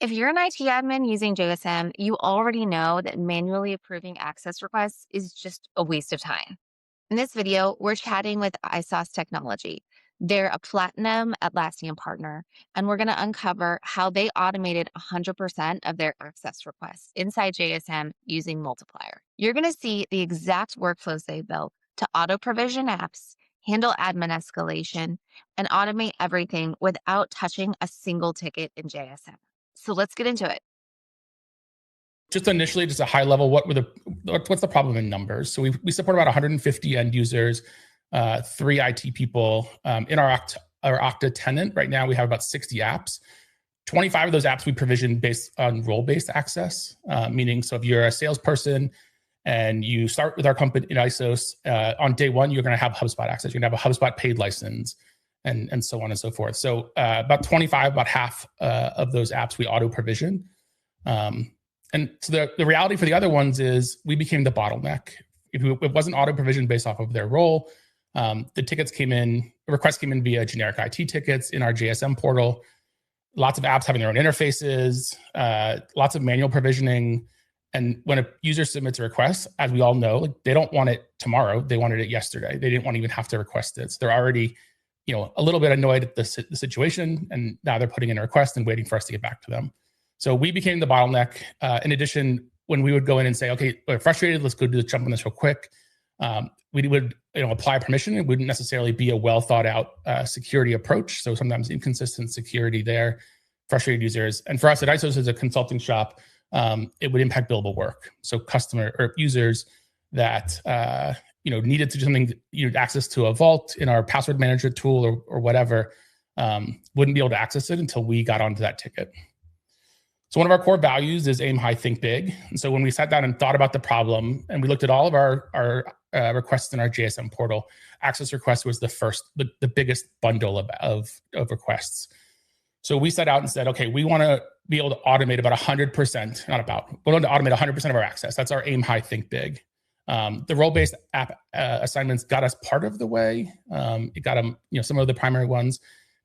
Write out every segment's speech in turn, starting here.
If you're an IT admin using JSM, you already know that manually approving access requests is just a waste of time. In this video, we're chatting with ISOS Technology. They're a Platinum Atlassian partner, and we're going to uncover how they automated 100% of their access requests inside JSM using Multiplier. You're going to see the exact workflows they built to auto-provision apps, handle admin escalation, and automate everything without touching a single ticket in JSM. So let's get into it. Just initially, just a high level, what's the problem in numbers? So we support about 150 end users, 3 IT people. In our Okta tenant, right now we have about 60 apps. 25 of those apps we provision based on role-based access, meaning so if you're a salesperson and you start with our company in ISOS, on day one, you're going to have HubSpot access. You're going to have a HubSpot paid license and so on and so forth. So about 25, about half of those apps we auto-provision. And so the reality for the other ones is we became the bottleneck. If it wasn't auto-provisioned based off of their role, the requests came in via generic IT tickets in our JSM portal. Lots of apps having their own interfaces, lots of manual provisioning. And when a user submits a request, as we all know, they don't want it tomorrow. They wanted it yesterday. They didn't want to even have to request it. So they're already, a little bit annoyed at the situation, and now they're putting in a request and waiting for us to get back to them. So we became the bottleneck. In addition, when we would go in and say, okay, we're frustrated, let's go jump on this real quick. We would apply permission. It wouldn't necessarily be a well thought out security approach. So sometimes inconsistent security there, frustrated users. And for us at ISOS as a consulting shop, it would impact billable work. So customer or users that needed to do something, access to a vault in our password manager tool or whatever, wouldn't be able to access it until we got onto that ticket. So one of our core values is aim high, think big. And so when we sat down and thought about the problem and we looked at all of our requests in our JSM portal, access request was the biggest bundle of requests. So we set out and said, okay, we want to be able to automate about 100%, we want to automate 100% of our access. That's our aim high, think big. The role-based app assignments got us part of the way. It got them, some of the primary ones.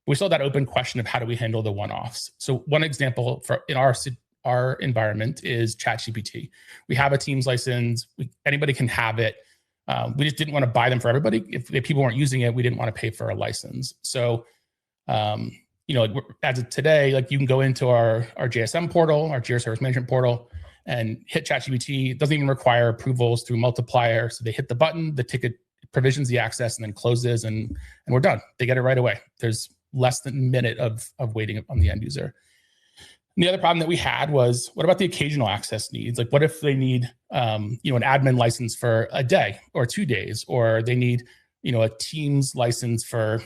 We still had that open question of how do we handle the one-offs. So one example in our environment is ChatGPT. We have a Teams license. Anybody can have it. We just didn't want to buy them for everybody. If people weren't using it, we didn't want to pay for a license. So, as of today, you can go into our JSM portal, our Jira Service Management portal, and hit ChatGPT. It doesn't even require approvals through Multiplier. So they hit the button, the ticket provisions the access, and then closes, and we're done. They get it right away. There's less than a minute of waiting on the end user. And the other problem that we had was, what about the occasional access needs? What if they need, an admin license for a day or 2 days, or they need, a Teams license for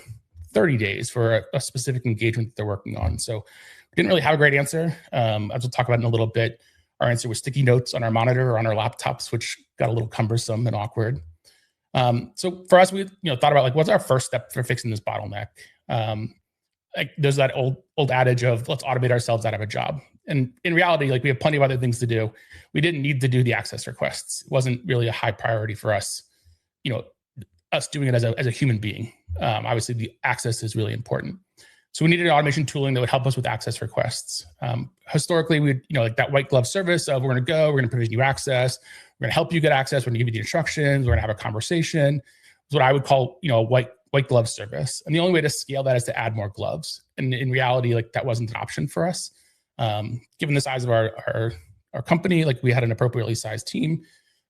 30 days for a specific engagement that they're working on. So we didn't really have a great answer. As we'll talk about in a little bit, our answer was sticky notes on our monitor or on our laptops, which got a little cumbersome and awkward. So for us, we thought about what's our first step for fixing this bottleneck? There's that old adage of let's automate ourselves out of a job. And in reality, we have plenty of other things to do. We didn't need to do the access requests. It wasn't really a high priority for us, us doing it as a human being. Obviously the access is really important. So we needed an automation tooling that would help us with access requests. Historically, we'd, that white glove service of we're going to provision you access. We're going to help you get access. We're going to give you the instructions. We're going to have a conversation. It's what I would call, a white glove service. And the only way to scale that is to add more gloves. And in reality, that wasn't an option for us. Given the size of our company, we had an appropriately sized team.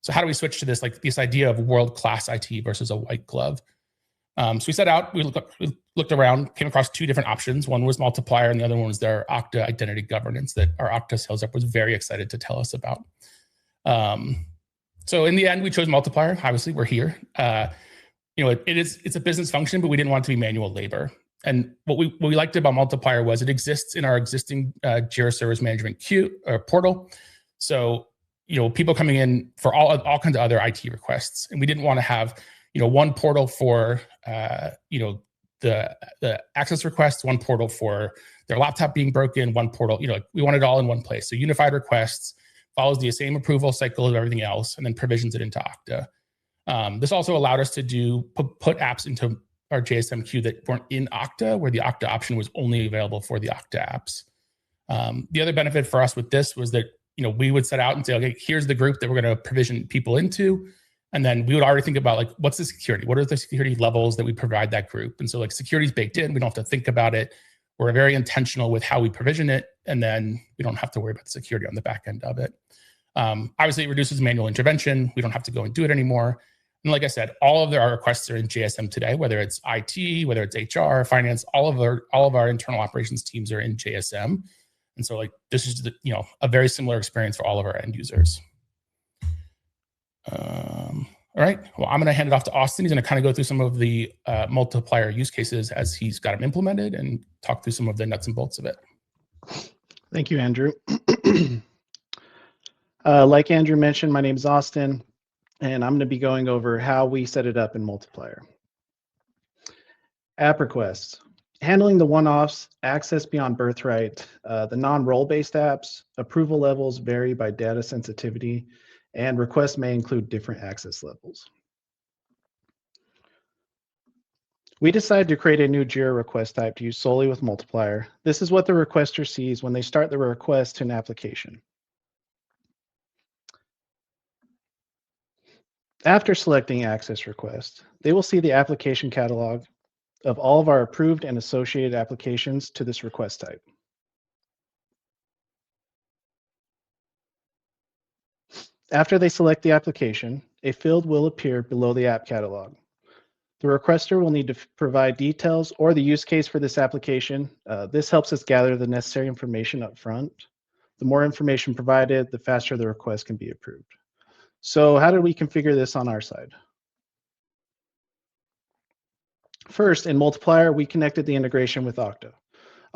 So how do we switch to this, this idea of world-class IT versus a white glove? So we set out, we looked around, came across 2 different options. One was Multiplier, and the other one was their Okta Identity Governance that our Okta sales rep was very excited to tell us about. So in the end, we chose Multiplier. Obviously, we're here. It's a business function, but we didn't want it to be manual labor. And what we liked about Multiplier was it exists in our existing Jira Service Management queue or portal. So people coming in for all kinds of other IT requests, and we didn't want to have one portal for the access requests, one portal for their laptop being broken, one portal. We want it all in one place. So unified requests follows the same approval cycle of everything else, and then provisions it into Okta. This also allowed us to put apps into our JSM queue that weren't in Okta, where the Okta option was only available for the Okta apps. The other benefit for us with this was that, we would set out and say, okay, here's the group that we're going to provision people into. And then we would already think about like, what's the security? What are the security levels that we provide that group? And so like security is baked in. We don't have to think about it. We're very intentional with how we provision it. And then we don't have to worry about the security on the back end of it. Obviously, it reduces manual intervention. We don't have to go and do it anymore. And like I said, all of our requests are in JSM today, whether it's IT, whether it's HR, finance, all of our internal operations teams are in JSM. And so like this is a very similar experience for all of our end users. All right. Well, I'm going to hand it off to Austin. He's going to kind of go through some of the multiplier use cases as he's got them implemented and talk through some of the nuts and bolts of it. Thank you, Andrew. Like Andrew mentioned, my name is Austin, and I'm going to be going over how we set it up in Multiplier. App requests. Handling the one-offs, access beyond birthright, the non-role-based apps, approval levels vary by data sensitivity, and requests may include different access levels. We decided to create a new Jira request type to use solely with Multiplier. This is what the requester sees when they start the request to an application. After selecting access request, they will see the application catalog of all of our approved and associated applications to this request type. After they select the application, a field will appear below the app catalog. The requester will need to provide details or the use case for this application. This helps us gather the necessary information up front. The more information provided, the faster the request can be approved. So how did we configure this on our side? First, in Multiplier, we connected the integration with Okta.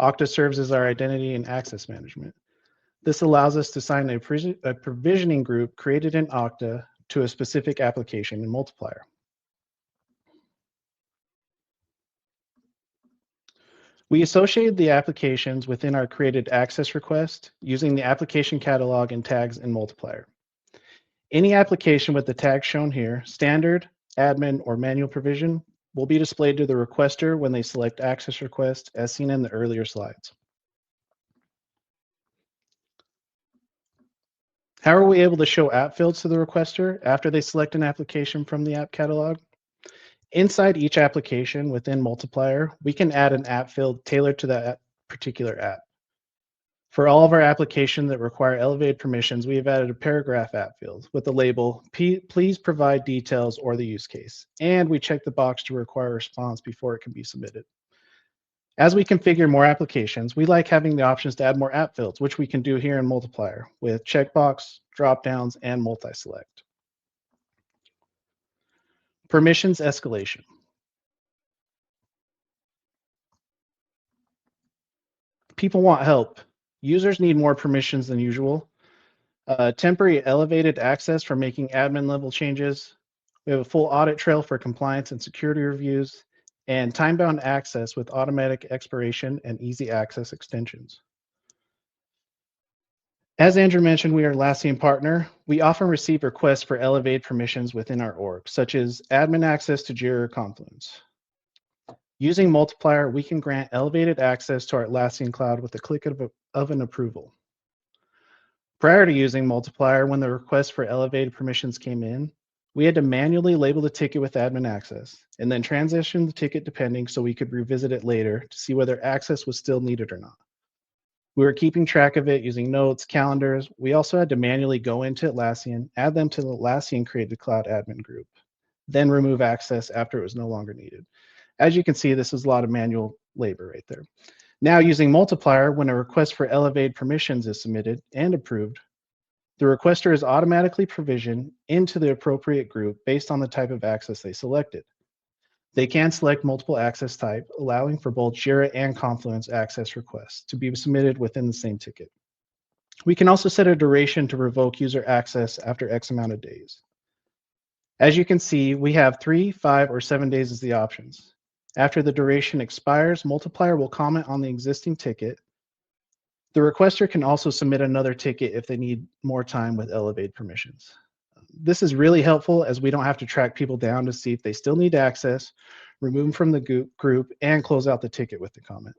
Okta serves as our identity and access management. This allows us to assign a provisioning group created in Okta to a specific application in Multiplier. We associated the applications within our created access request using the application catalog and tags in Multiplier. Any application with the tag shown here, standard, admin, or manual provision, will be displayed to the requester when they select access request, as seen in the earlier slides. How are we able to show app fields to the requester after they select an application from the app catalog? Inside each application within Multiplier, we can add an app field tailored to that particular app. For all of our applications that require elevated permissions, we have added a paragraph app field with the label, please provide details or the use case. And we check the box to require a response before it can be submitted. As we configure more applications, we like having the options to add more app fields, which we can do here in Multiplier with checkbox, dropdowns, and multi-select. Permissions escalation. People want help. Users need more permissions than usual. Temporary elevated access for making admin level changes. We have a full audit trail for compliance and security reviews, and time-bound access with automatic expiration and easy access extensions. As Andrew mentioned, we are Atlassian partner. We often receive requests for elevated permissions within our org, such as admin access to Jira or Confluence. Using Multiplier, we can grant elevated access to our Atlassian cloud with a click of an approval. Prior to using Multiplier, when the request for elevated permissions came in, we had to manually label the ticket with admin access and then transition the ticket depending so we could revisit it later to see whether access was still needed or not. We were keeping track of it using notes, calendars. We also had to manually go into Atlassian, add them to the Atlassian created cloud admin group, then remove access after it was no longer needed. As you can see, this is a lot of manual labor right there. Now using Multiplier, when a request for elevated permissions is submitted and approved, the requester is automatically provisioned into the appropriate group based on the type of access they selected. They can select multiple access type, allowing for both Jira and Confluence access requests to be submitted within the same ticket. We can also set a duration to revoke user access after X amount of days. As you can see, we have 3, 5, or 7 days as the options. After the duration expires, Multiplier will comment on the existing ticket. The requester can also submit another ticket if they need more time with elevated permissions. This is really helpful as we don't have to track people down to see if they still need access, remove them from the group, and close out the ticket with the comment.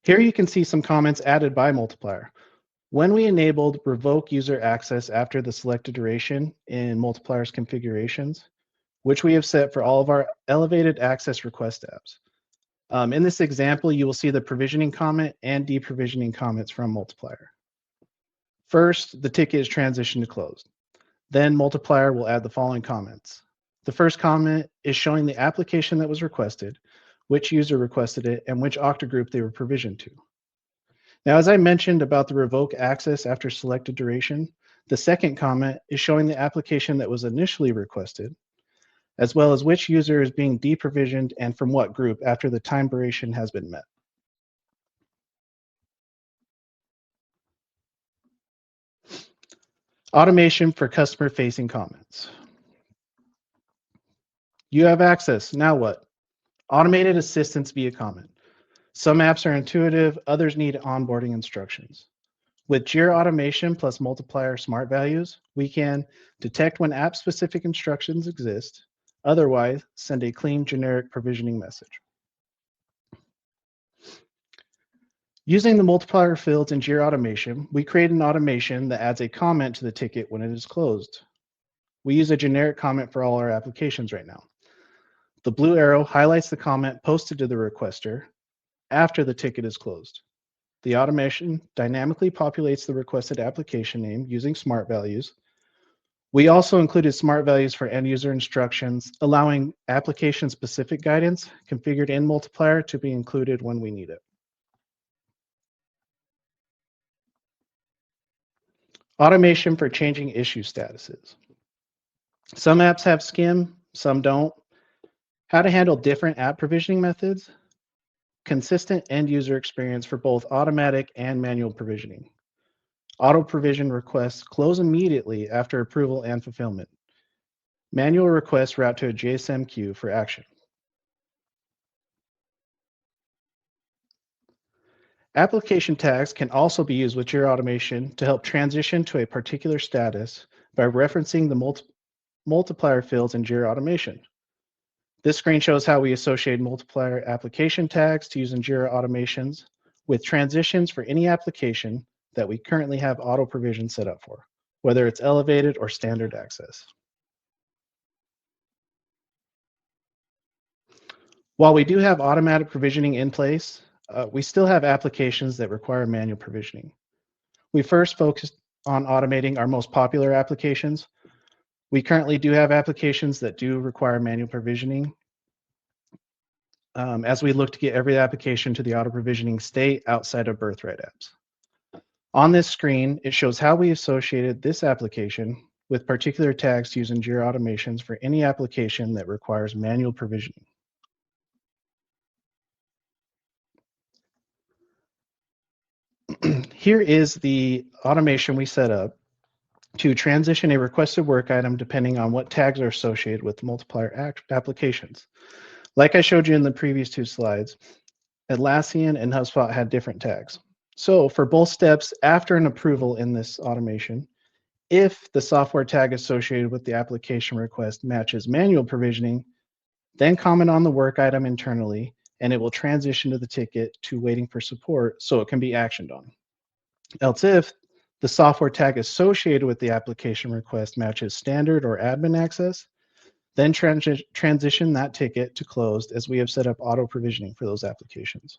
Here you can see some comments added by Multiplier. When we enabled revoke user access after the selected duration in Multiplier's configurations, which we have set for all of our elevated access request apps. In this example, you will see the provisioning comment and deprovisioning comments from Multiplier. First, the ticket is transitioned to closed. Then Multiplier will add the following comments. The first comment is showing the application that was requested, which user requested it, and which Okta group they were provisioned to. Now, as I mentioned about the revoke access after selected duration, the second comment is showing the application that was initially requested, as well as which user is being deprovisioned and from what group after the time duration has been met. Automation for customer-facing comments. You have access, now what? Automated assistance via comment. Some apps are intuitive, others need onboarding instructions. With Jira Automation plus Multiplier Smart Values, we can detect when app-specific instructions exist, otherwise send a clean generic provisioning message. Using the multiplier fields in Jira Automation, we create an automation that adds a comment to the ticket when it is closed. We use a generic comment for all our applications right now. The blue arrow highlights the comment posted to the requester after the ticket is closed. The automation dynamically populates the requested application name using smart values. We also included smart values for end user instructions, allowing application-specific guidance configured in Multiplier to be included when we need it. Automation for changing issue statuses. Some apps have skim, some don't. How to handle different app provisioning methods. Consistent end user experience for both automatic and manual provisioning. Auto provision requests close immediately after approval and fulfillment. Manual requests route to a JSM queue for action. Application tags can also be used with Jira Automation to help transition to a particular status by referencing the multiplier fields in Jira Automation. This screen shows how we associate multiplier application tags to use in Jira Automations with transitions for any application that we currently have auto provision set up for, whether it's elevated or standard access. While we do have automatic provisioning in place, we still have applications that require manual provisioning. We first focused on automating our most popular applications. We currently do have applications that do require manual provisioning. As we look to get every application to the auto provisioning state outside of birthright apps. On this screen, it shows how we associated this application with particular tags to use in Jira Automations for any application that requires manual provisioning. Here is the automation we set up to transition a requested work item depending on what tags are associated with multiplier applications. Like I showed you in the previous two slides, Atlassian and HubSpot had different tags. So for both steps after an approval in this automation, if the software tag associated with the application request matches manual provisioning, then comment on the work item internally, and it will transition to the ticket to waiting for support so it can be actioned on. Else if the software tag associated with the application request matches standard or admin access, then transition that ticket to closed as we have set up auto provisioning for those applications.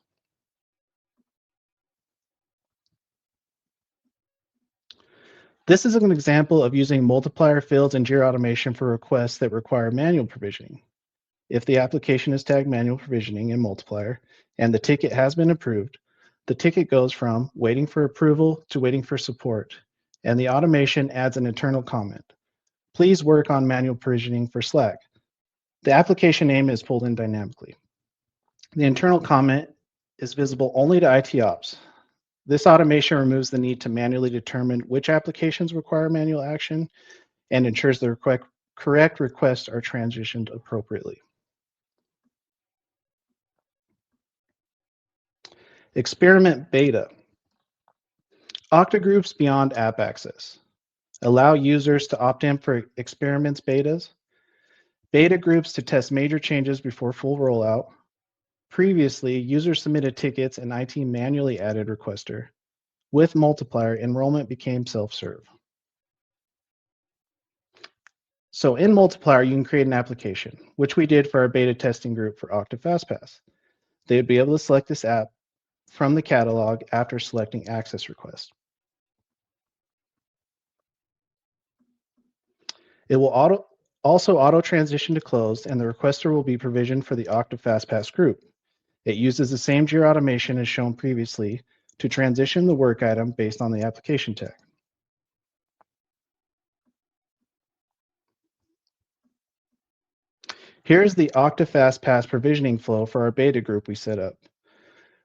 This is an example of using multiplier fields in Jira Automation for requests that require manual provisioning. If the application is tagged manual provisioning in Multiplier and the ticket has been approved, the ticket goes from waiting for approval to waiting for support, and the automation adds an internal comment. Please work on manual provisioning for Slack. The application name is pulled in dynamically. The internal comment is visible only to IT Ops. This automation removes the need to manually determine which applications require manual action and ensures the correct requests are transitioned appropriately. Experiment beta. Okta groups beyond app access. Allow users to opt in for experiments betas. Beta groups to test major changes before full rollout. Previously, users submitted tickets and IT manually added requester. With Multiplier, enrollment became self-serve. So in Multiplier, you can create an application, which we did for our beta testing group for Okta FastPass. They would be able to select this app from the catalog after selecting access request. It will also auto transition to closed, and the requester will be provisioned for the Okta FastPass group. It uses the same Jira automation as shown previously to transition the work item based on the application tag. Here's the Okta FastPass provisioning flow for our beta group we set up.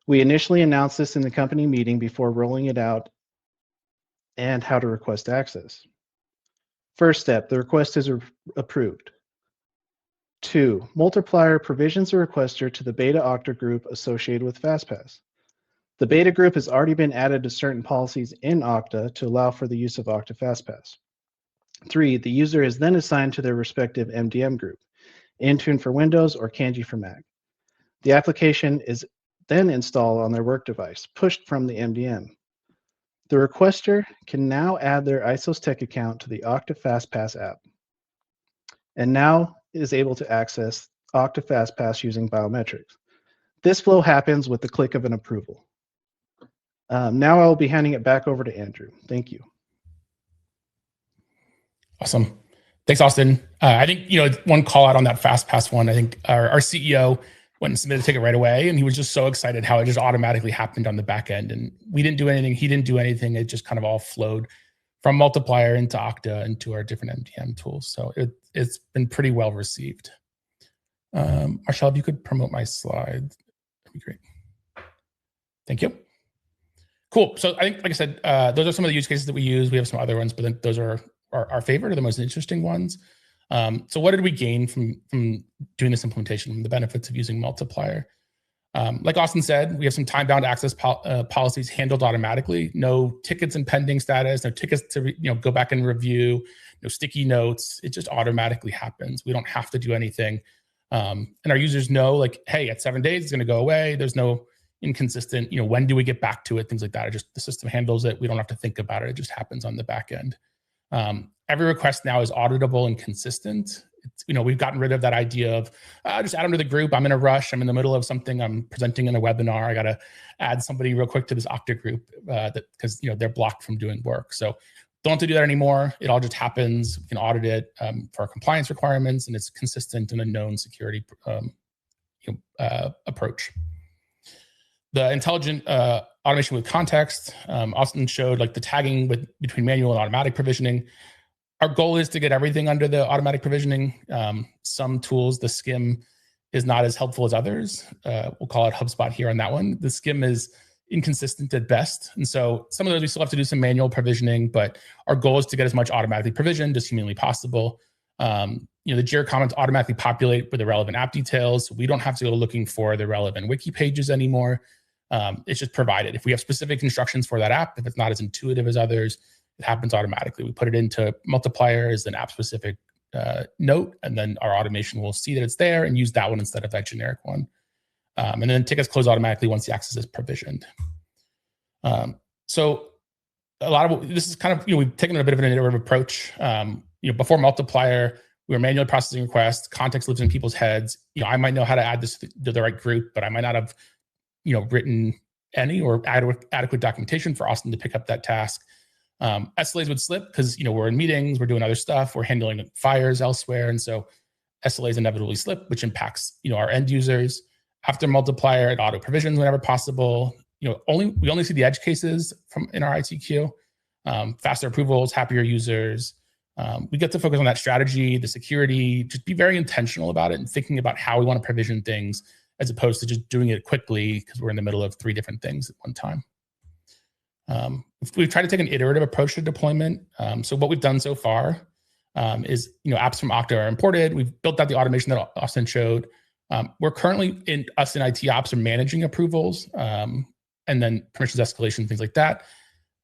We initially announced this in the company meeting before rolling it out and how to request access. First step, the request is approved. 2, Multiplier provisions the requester to the beta Okta group associated with FastPass. The beta group has already been added to certain policies in Okta to allow for the use of Okta FastPass. 3, the user is then assigned to their respective MDM group, Intune for Windows or Kanji for Mac. The application is then installed on their work device, pushed from the MDM. The requester can now add their ISOS Tech account to the Okta FastPass app, and now is able to access Okta FastPass using biometrics. This flow happens with the click of an approval. Now I will be handing it back over to Andrew. Thank you. Awesome. Thanks, Austin. I think, one call out on that FastPass one, I think our CEO went and submitted a ticket right away, and he was just so excited how it just automatically happened on the back end. And we didn't do anything. He didn't do anything. It just kind of all flowed from Multiplier into Okta into our different MDM tools. So it's been pretty well received. Marshall, if you could promote my slide, that'd be great. Thank you. Cool. So I think, like I said, those are some of the use cases that we use. We have some other ones, but then those are our favorite or the most interesting ones. So what did we gain from doing this implementation, from the benefits of using Multiplier? Like Austin said, we have some time-bound access policies handled automatically. No tickets and pending status, no tickets to go back and review, no sticky notes. It just automatically happens. We don't have to do anything. And our users know, like, hey, at 7 days, it's going to go away. There's no inconsistent, when do we get back to it? Things like that. The system handles it. We don't have to think about it. It just happens on the back end. Every request now is auditable and consistent. We've gotten rid of that idea of just add them to the group. I'm in a rush. I'm in the middle of something. I'm presenting in a webinar. I got to add somebody real quick to this Okta group because they're blocked from doing work. So don't have to do that anymore. It all just happens. We can audit it for our compliance requirements, and it's consistent and a known security approach. The intelligent automation with context, Austin showed like the tagging between manual and automatic provisioning. Our goal is to get everything under the automatic provisioning. Some tools, the skim is not as helpful as others. We'll call it HubSpot here on that one. The skim is inconsistent at best. And so some of those we still have to do some manual provisioning, but our goal is to get as much automatically provisioned as humanly possible. The Jira comments automatically populate with the relevant app details. We don't have to go looking for the relevant wiki pages anymore. It's just provided. If we have specific instructions for that app, if it's not as intuitive as others, it happens automatically. We put it into Multiplier as an app-specific note, and then our automation will see that it's there and use that one instead of that generic one. And then tickets close automatically once the access is provisioned. So a lot of this is kind of, we've taken a bit of an iterative approach. Before Multiplier, we were manually processing requests. Context lives in people's heads. I might know how to add this to the right group, but I might not have written any or adequate documentation for Austin to pick up that task. SLAs would slip because, we're in meetings, we're doing other stuff, we're handling fires elsewhere. And so SLAs inevitably slip, which impacts, our end users. After Multiplier, it auto provisions whenever possible. We only see the edge cases in our ITQ, faster approvals, happier users. We get to focus on that strategy, the security, just be very intentional about it and thinking about how we want to provision things as opposed to just doing it quickly because we're in the middle of 3 different things at one time. We've tried to take an iterative approach to deployment. So what we've done so far is, apps from Okta are imported. We've built out the automation that Austin showed. We're currently in IT ops are managing approvals and then permissions escalation, things like that.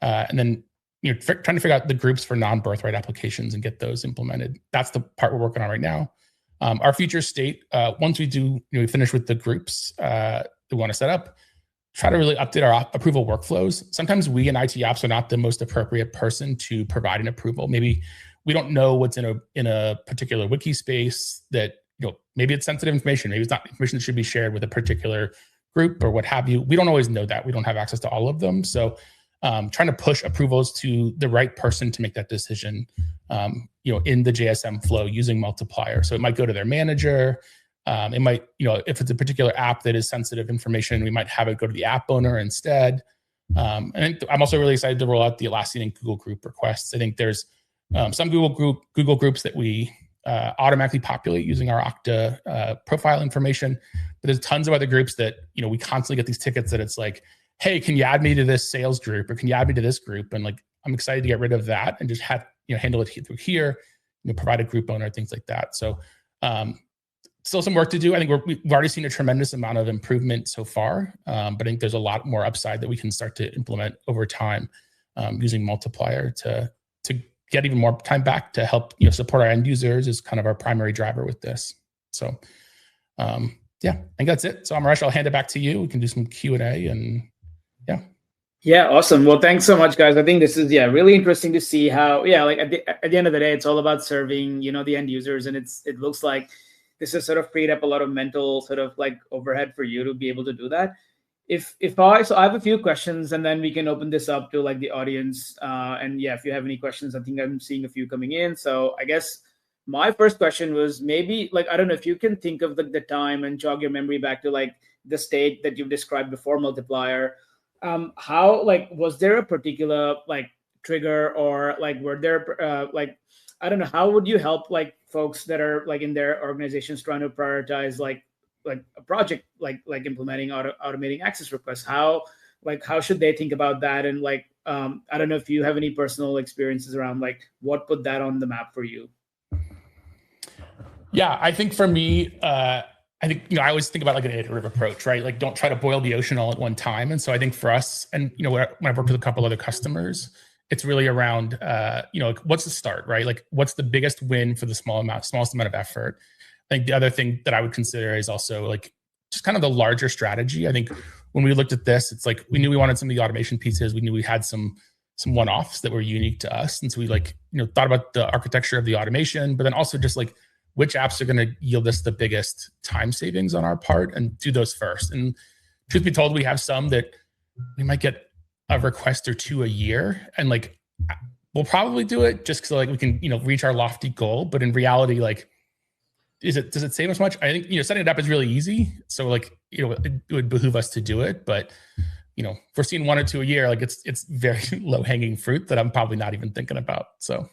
And then, trying to figure out the groups for non-birthright applications and get those implemented. That's the part we're working on right now. Our future state, once we do, we finish with the groups that we want to set up, try to really update our approval workflows. Sometimes we in IT ops are not the most appropriate person to provide an approval. Maybe we don't know what's in a particular wiki space that, maybe it's sensitive information. Maybe it's not information that should be shared with a particular group or what have you. We don't always know that. We don't have access to all of them. So trying to push approvals to the right person to make that decision, in the JSM flow using Multiplier. So it might go to their manager. It might, if it's a particular app that is sensitive information, we might have it go to the app owner instead. And I'm also really excited to roll out the Atlassian and Google group requests. I think there's some Google groups that we automatically populate using our Okta profile information, but there's tons of other groups that, we constantly get these tickets that it's like, hey, can you add me to this sales group, or can you add me to this group? And like, I'm excited to get rid of that and just have, handle it through here, provide a group owner, things like that. So still some work to do. I think we've already seen a tremendous amount of improvement so far, but I think there's a lot more upside that we can start to implement over time using Multiplier to get even more time back to help support our end users is kind of our primary driver with this. So yeah, I think that's it. So Amaresh, I'll hand it back to you. We can do some Q&A and yeah. Yeah, awesome. Well, thanks so much, guys. I think this is really interesting to see how like at the end of the day, it's all about serving the end users, and it looks like this has sort of freed up a lot of mental sort of like overhead for you to be able to do that. So I have a few questions, and then we can open this up to like the audience. And yeah, if you have any questions, I think I'm seeing a few coming in. So I guess my first question was maybe like, I don't know if you can think of the time and jog your memory back to like the state that you've described before Multiplier. How, like, was there a particular like trigger, or like were there like, I don't know, how would you help like folks that are like in their organizations trying to prioritize like a project like implementing automating access requests? How should they think about that? And like I don't know if you have any personal experiences around like what put that on the map for you. Yeah, I think for me, I think, I always think about like an iterative approach, right? Like don't try to boil the ocean all at one time. And so I think for us, and, when I've worked with a couple other customers, it's really around, like what's the start, right? Like what's the biggest win for the smallest amount of effort? I think the other thing that I would consider is also like just kind of the larger strategy. I think when we looked at this, it's like, we knew we wanted some of the automation pieces. We knew we had some one-offs that were unique to us. And so we like, thought about the architecture of the automation, but then also just like, which apps are going to yield us the biggest time savings on our part, and do those first. And truth be told, we have some that we might get a request or two a year, and like we'll probably do it just because like we can reach our lofty goal. But in reality, like, does it save us much? I think setting it up is really easy. So like it would behoove us to do it. But if we're seeing one or two a year, like it's very low hanging fruit that I'm probably not even thinking about. So.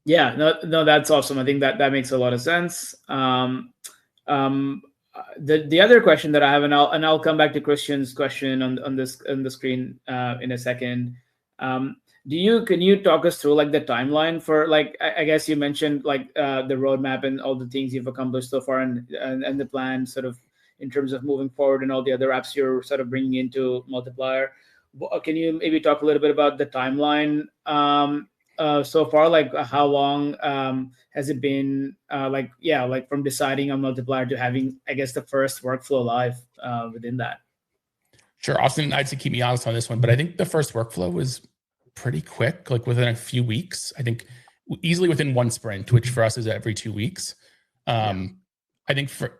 Yeah, no, that's awesome. I think that makes a lot of sense. The other question that I have, and I'll come back to Christian's question on the screen in a second. Can you talk us through like the timeline for like, I guess you mentioned like the roadmap and all the things you've accomplished so far, and the plan sort of in terms of moving forward and all the other apps you're sort of bringing into Multiplier. Can you maybe talk a little bit about the timeline so far? Like how long has it been like from deciding on Multiplier to having, I guess, the first workflow live within that? Sure. Austin, I'd say keep me honest on this one, but I think the first workflow was pretty quick, like within a few weeks. I think easily within one sprint, which for us is every 2 weeks. I think for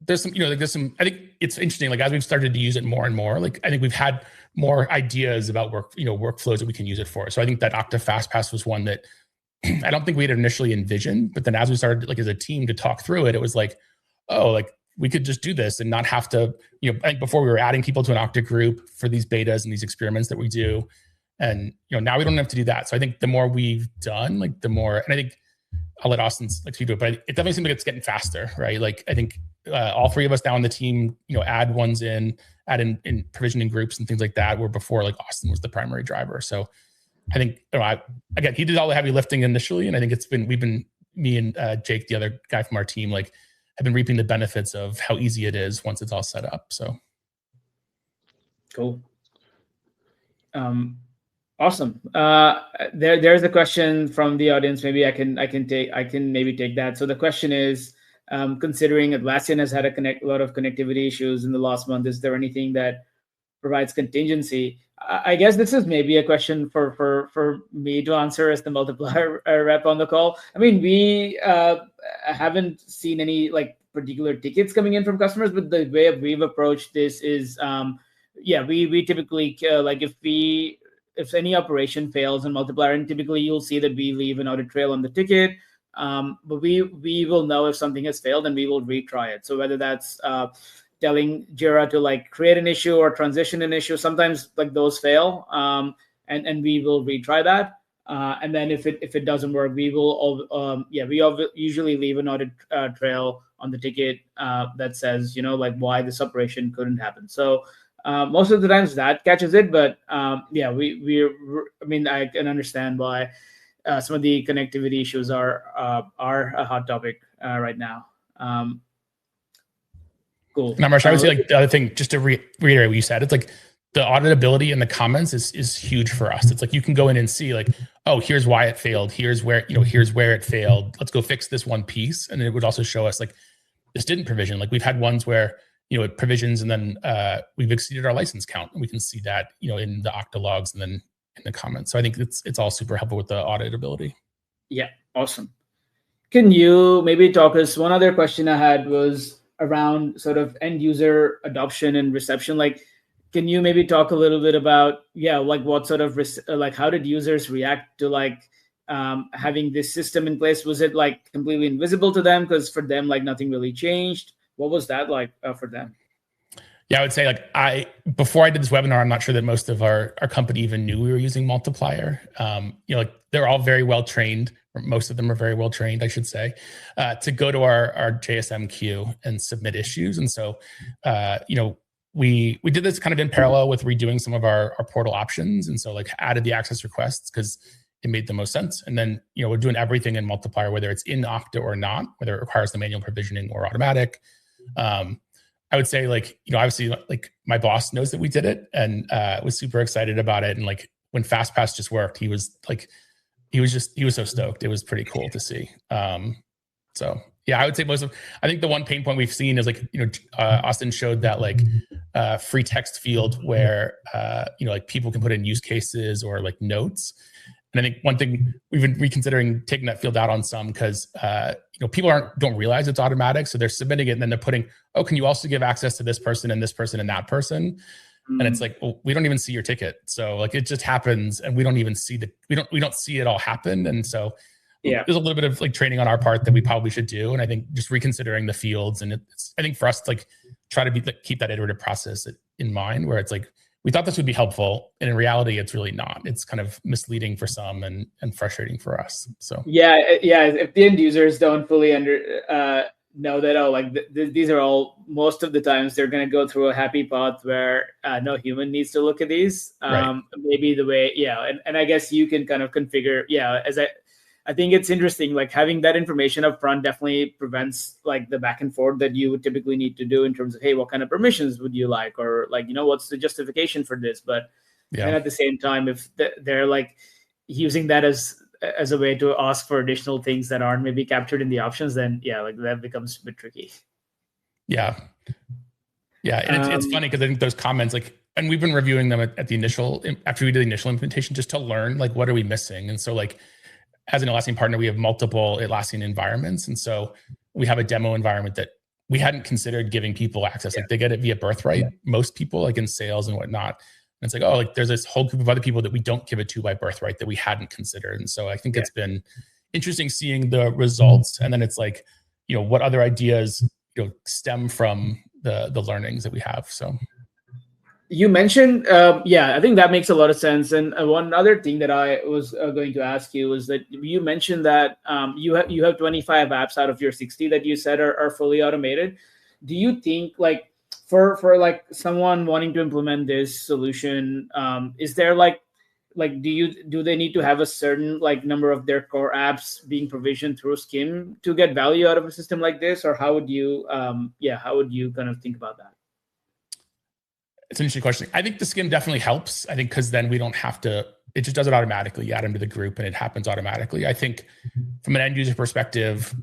there's some I think it's interesting, like as we've started to use it more and more, like I think we've had more ideas about workflows that we can use it for. So I think that Okta FastPass was one that I don't think we had initially envisioned, but then as we started like as a team to talk through it, it was like, oh, like we could just do this and not have to, I think before we were adding people to an Okta group for these betas and these experiments that we do. And, now we don't have to do that. So I think the more we've done, like the more, and I think I'll let Austin like speak to it, but it definitely seems like it's getting faster, right? Like I think all three of us now on the team, add in provisioning groups and things like that, where before like Austin was the primary driver. So I think, again, he did all the heavy lifting initially. And I think me and Jake, the other guy from our team, like have been reaping the benefits of how easy it is once it's all set up. So. Cool. Awesome. There's a question from the audience. Maybe I can maybe take that. So the question is, considering Atlassian has had a lot of connectivity issues in the last month, is there anything that provides contingency? I guess this is maybe a question for me to answer as the Multiplier rep on the call. I mean, we haven't seen any like particular tickets coming in from customers, but the way we've approached this is, we typically like if any operation fails in Multiplier, and typically you'll see that we leave an audit trail on the ticket, but we will know if something has failed and we will retry it. So whether that's telling Jira to like create an issue or transition an issue, sometimes like those fail, and we will retry that. And then if it doesn't work, we will usually leave an audit trail on the ticket that says, like why this operation couldn't happen. So most of the times that catches it, but I can understand why some of the connectivity issues are a hot topic right now. Cool. And Amarsh, I would say like the other thing, just to reiterate what you said, it's like the auditability in the comments is huge for us. It's like you can go in and see like, oh, here's why it failed. Here's where it failed. Let's go fix this one piece. And it would also show us like this didn't provision. Like we've had ones where it provisions and then we've exceeded our license count, and we can see that in the Okta logs and then in the comments. So I think it's all super helpful with the auditability. Yeah, awesome. Can you maybe talk us? One other question I had was around sort of end user adoption and reception. Like, can you maybe talk a little bit about like what sort of like how did users react to like having this system in place? Was it like completely invisible to them because for them like nothing really changed? What was that like for them? Yeah, I would say like before I did this webinar, I'm not sure that most of our company even knew we were using Multiplier. Like they're all very well trained, or most of them are very well trained, I should say, to go to our JSM queue and submit issues. And so, we did this kind of in parallel with redoing some of our portal options. And so like added the access requests because it made the most sense. And then, we're doing everything in Multiplier, whether it's in Okta or not, whether it requires the manual provisioning or automatic. I would say like, obviously like my boss knows that we did it and was super excited about it. And like when FastPass just worked, he was so stoked. It was pretty cool to see. So yeah, I would say I think the one pain point we've seen is like, Austin showed that like free text field where, like people can put in use cases or like notes. And I think one thing we've been reconsidering taking that field out on some because people don't realize it's automatic, so they're submitting it and then they're putting, oh, can you also give access to this person and this person and that person? And it's like, well, we don't even see your ticket, so like it just happens, and we don't even see we don't see it all happen. And so there's a little bit of like training on our part that we probably should do. And I think just reconsidering the fields, and I think for us to like try to keep that iterative process in mind, where it's like, we thought this would be helpful, and in reality, it's really not. It's kind of misleading for some and frustrating for us. So if the end users don't fully know that these are all, most of the times they're going to go through a happy path where no human needs to look at these. Right. Maybe the way and I guess you can kind of configure as I think it's interesting, like having that information up front definitely prevents like the back and forth that you would typically need to do in terms of, hey, what kind of permissions would you like? Or like, what's the justification for this? But and at the same time, if they're like using that as a way to ask for additional things that aren't maybe captured in the options, then like that becomes a bit tricky. Yeah. And it's funny because I think those comments, like, and we've been reviewing them at the initial, after we did the initial implementation, just to learn like, what are we missing? And so like, as an Atlassian partner, we have multiple Atlassian environments. And so we have a demo environment that we hadn't considered giving people access. Like they get it via birthright, most people, like in sales and whatnot. And it's like, oh, like there's this whole group of other people that we don't give it to by birthright that we hadn't considered. And so I think it's been interesting seeing the results. And then it's like, what other ideas, stem from the learnings that we have. So you mentioned, I think that makes a lot of sense. And one other thing that I was going to ask you was that you mentioned that you have 25 apps out of your 60 that you said are fully automated. Do you think like for like someone wanting to implement this solution, is there like do they need to have a certain like number of their core apps being provisioned through Skim to get value out of a system like this, or how would you kind of think about that? It's an interesting question. I think the Skim definitely helps. I think because then we don't have to, it just does it automatically. You add them to the group and it happens automatically. I think from an end user perspective,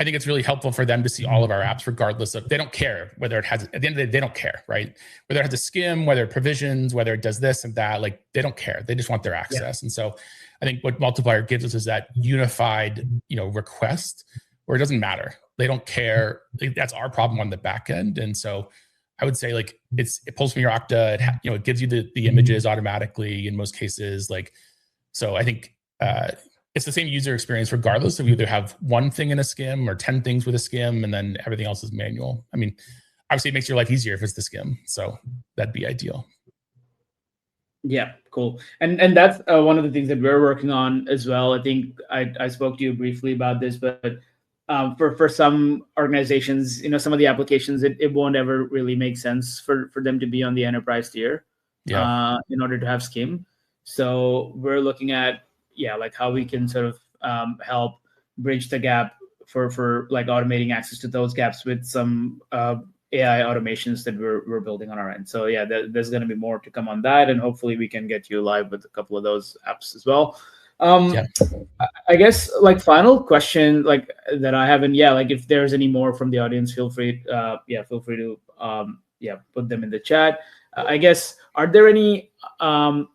I think it's really helpful for them to see all of our apps, regardless of, they don't care whether it has, at the end of the day, they don't care, right? Whether it has a skim, whether it provisions, whether it does this and that, like they don't care. They just want their access. And so I think what Multiplier gives us is that unified, request where it doesn't matter. They don't care. That's our problem on the back end. And so I would say like it pulls from your Okta, it gives you the images automatically in most cases. Like, so I think, it's the same user experience regardless of you either have one thing in a skim or 10 things with a skim and then everything else is manual. I mean, obviously it makes your life easier if it's the skim. So that'd be ideal. Yeah, cool. And that's one of the things that we're working on as well. I think I spoke to you briefly about this, but for some organizations, some of the applications, it won't ever really make sense for them to be on the enterprise tier in order to have skim. So we're looking at like how we can sort of help bridge the gap for like automating access to those gaps with some AI automations that we're building on our end. So yeah, there's going to be more to come on that, and hopefully we can get you live with a couple of those apps as well. I guess like final question like that I have, and like if there's any more from the audience, feel free to put them in the chat. I guess, are there any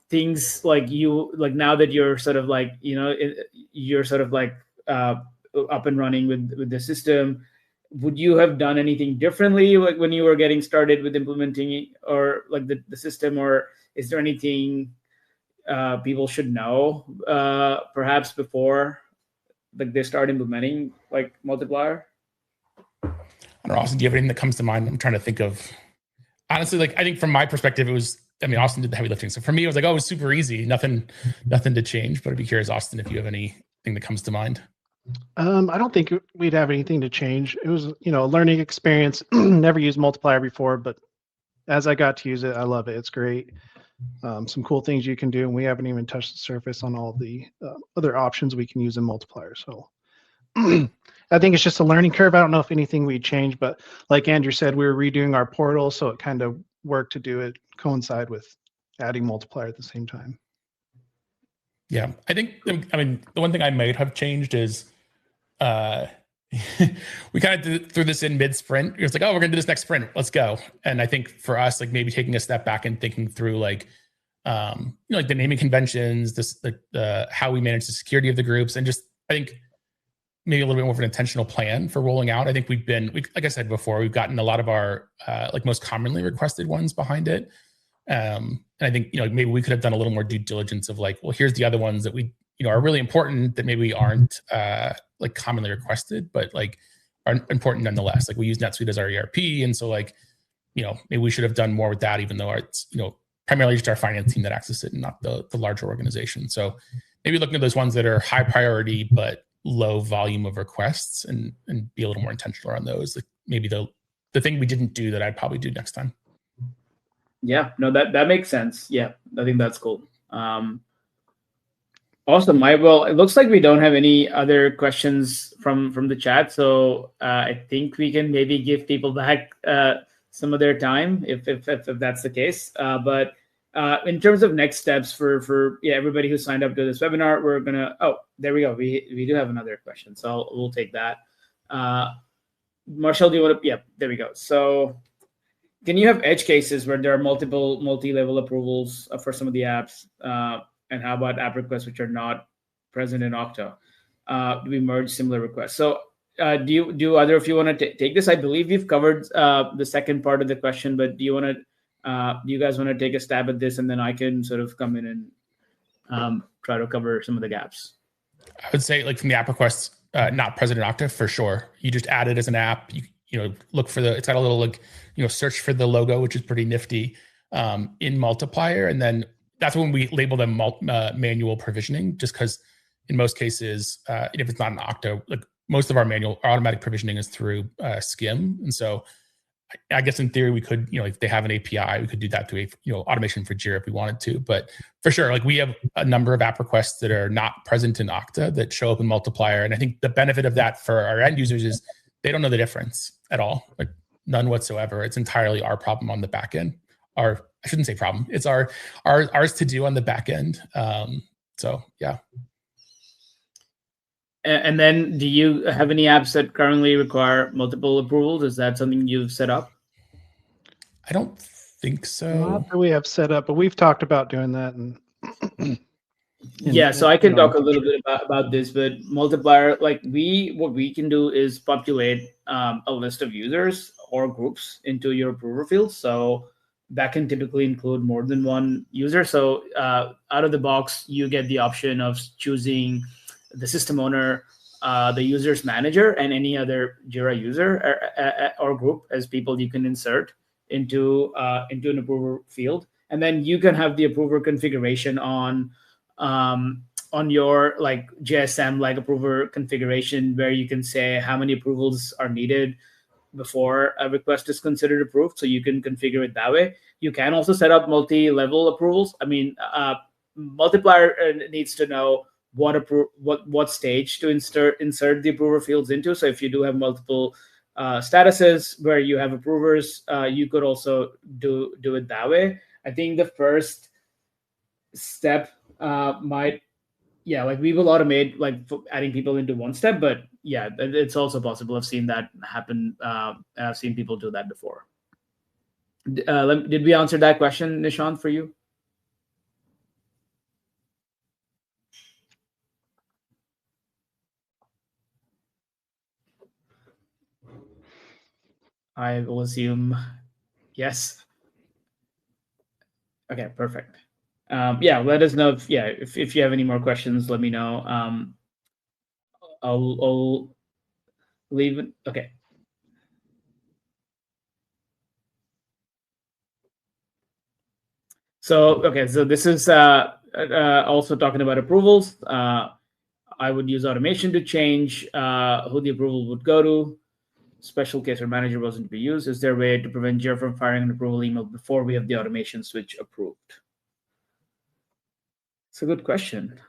things like now that you're sort of like, you're sort of like up and running with the system, would you have done anything differently like when you were getting started with implementing or like the system, or is there anything people should know perhaps before like they start implementing like Multiplier? I don't know, Austin, do you have anything that comes to mind? I'm trying to think of. Honestly, like I think from my perspective, Austin did the heavy lifting. So for me, it was like, oh, it was super easy. Nothing to change. But I'd be curious, Austin, if you have anything that comes to mind. I don't think we'd have anything to change. It was, a learning experience. Never used Multiplier before, but as I got to use it, I love it. It's great. Some cool things you can do, and we haven't even touched the surface on all the other options we can use in Multiplier. So I think it's just a learning curve. I don't know if anything we'd change, but like Andrew said, we were redoing our portal, so it kind of worked to do it coincide with adding Multiplier at the same time. Yeah, I think, the one thing I might have changed is we kind of threw this in mid-sprint. It was like, oh, we're going to do this next sprint. Let's go. And I think for us, like maybe taking a step back and thinking through like, like the naming conventions, how we manage the security of the groups, and just, I think, maybe a little bit more of an intentional plan for rolling out. I think like I said before, we've gotten a lot of our like most commonly requested ones behind it. And I think, maybe we could have done a little more due diligence of like, well, here's the other ones that we, are really important that maybe aren't like commonly requested, but like are important nonetheless. Like we use NetSuite as our ERP. And so like, maybe we should have done more with that, even though it's, primarily just our finance team that access it and not the larger organization. So maybe looking at those ones that are high priority, but low volume of requests and be a little more intentional on those. Like maybe the thing we didn't do that I'd probably do next time. Yeah, no, that makes sense. Yeah, I think that's cool. Awesome. Well, it looks like we don't have any other questions from the chat. So I think we can maybe give people back some of their time if that's the case. But in terms of next steps for everybody who signed up to this webinar, we're gonna, there we go. We do have another question, so we'll take that. Marshall, do you want to? Yeah, there we go. So can you have edge cases where there are multi-level approvals for some of the apps? And how about app requests which are not present in Okta? Do we merge similar requests? So do either of you want to take this? I believe you've covered the second part of the question, but do you guys want to take a stab at this, and then I can sort of come in and try to cover some of the gaps? I would say like from the app requests not present in Okta, for sure. You just add it as an app. You look for it's got a little like, search for the logo, which is pretty nifty in Multiplier. And then that's when we label them manual provisioning, just because in most cases, if it's not an Okta, like most of our automatic provisioning is through Skim. And so I guess in theory we could, if they have an API, we could do that through automation for Jira if we wanted to. But for sure, like we have a number of app requests that are not present in Okta that show up in Multiplier. And I think the benefit of that for our end users is they don't know the difference at all, like none whatsoever. It's entirely our problem on the back end. Our I shouldn't say problem. It's ours to do on the back end. So yeah. And then, do you have any apps that currently require multiple approvals? Is that something you've set up? I don't think so. Not that we have set up, but we've talked about doing that. And yeah, so I can talk a little bit about this, but Multiplier, like what we can do is populate a list of users or groups into your approver fields. So that can typically include more than one user. So out of the box, you get the option of choosing the system owner, the user's manager, and any other Jira user or group as people you can insert into an approver field. And then you can have the approver configuration on your like JSM like approver configuration, where you can say how many approvals are needed before a request is considered approved. So you can configure it that way. You can also set up multi-level approvals. I mean, Multiplier needs to know what stage to insert the approver fields into. So if you do have multiple statuses where you have approvers, you could also do it that way. I think the first step like we will automate like adding people into one step, but yeah, it's also possible. I've seen that happen. I've seen people do that before. Did we answer that question, Nishant, for you? I will assume yes. Okay, perfect. Yeah, let us know if you have any more questions. Let me know. I'll leave it. Okay. So this is also talking about approvals. I would use automation to change who the approval would go to. Special case or manager wasn't to be used. Is there a way to prevent Jira from firing an approval email before we have the automation switch approved? It's a good question.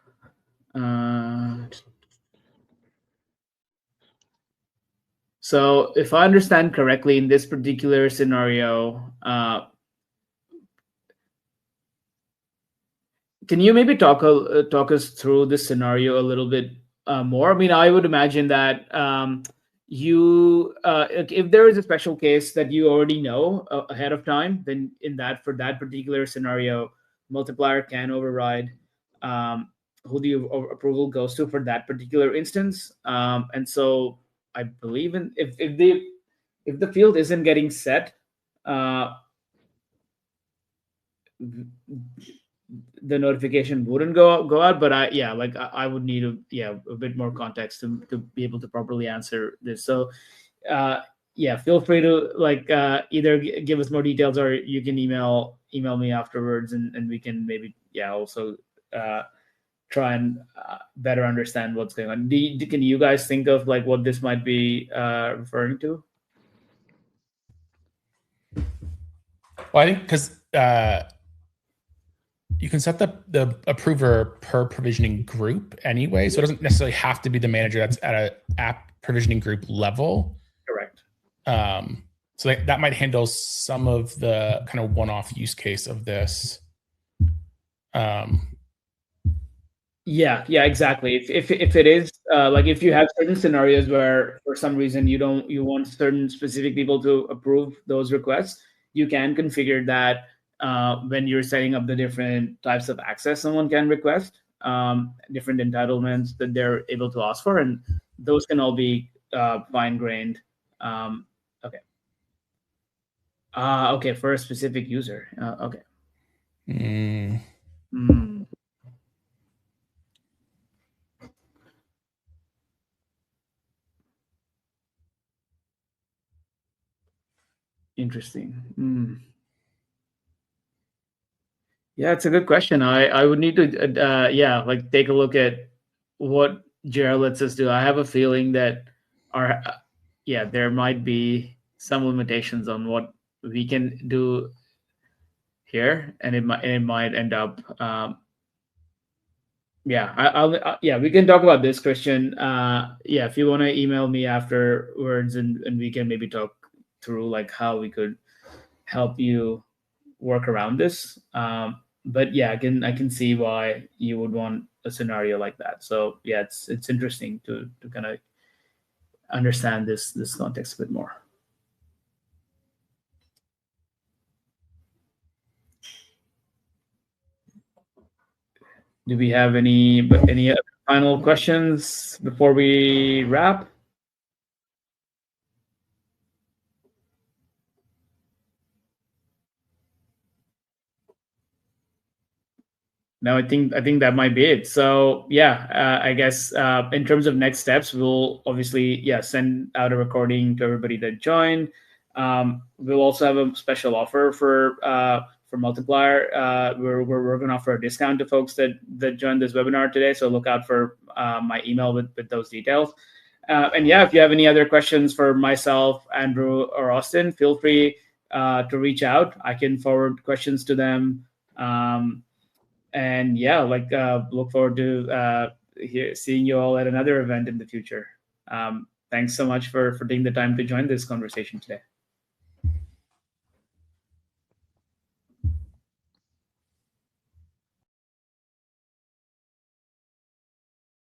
So if I understand correctly, in this particular scenario, can you maybe talk us through this scenario a little bit more? I mean, I would imagine that if there is a special case that you already know ahead of time, then for that particular scenario, Multiplier can override who the approval goes to for that particular instance. And so I believe if the field isn't getting set, the notification wouldn't go out. But I would need a bit more context to be able to properly answer this. So feel free to either give us more details, or you can email me afterwards, and we can maybe also try and better understand what's going on. Can you guys think of like what this might be referring to? Well, I think because you can set the approver per provisioning group anyway, so it doesn't necessarily have to be the manager that's at an app provisioning group level. Correct. So that might handle some of the kind of one-off use case of this. Yeah, exactly. If it is like if you have certain scenarios where for some reason you want certain specific people to approve those requests, you can configure that when you're setting up the different types of access someone can request, different entitlements that they're able to ask for, and those can all be fine-grained. Okay. Okay, for a specific user. Okay. Interesting. Yeah, it's a good question. I would need to take a look at what Jira lets us do. I have a feeling that there might be some limitations on what we can do here, and it might end up we can talk about this, Christian. If you want to email me afterwards, and we can maybe talk through like how we could help you work around this. But yeah, I can see why you would want a scenario like that. So yeah, it's interesting to kind of understand this context a bit more. Do we have any final questions before we wrap? No, I think that might be it. So yeah, I guess in terms of next steps, we'll obviously send out a recording to everybody that joined. We'll also have a special offer for Multiplier. We're going to offer a discount to folks that joined this webinar today. So look out for my email with those details. And yeah, if you have any other questions for myself, Andrew, or Austin, feel free to reach out. I can forward questions to them. And yeah, look forward to seeing you all at another event in the future. Thanks so much for taking the time to join this conversation today.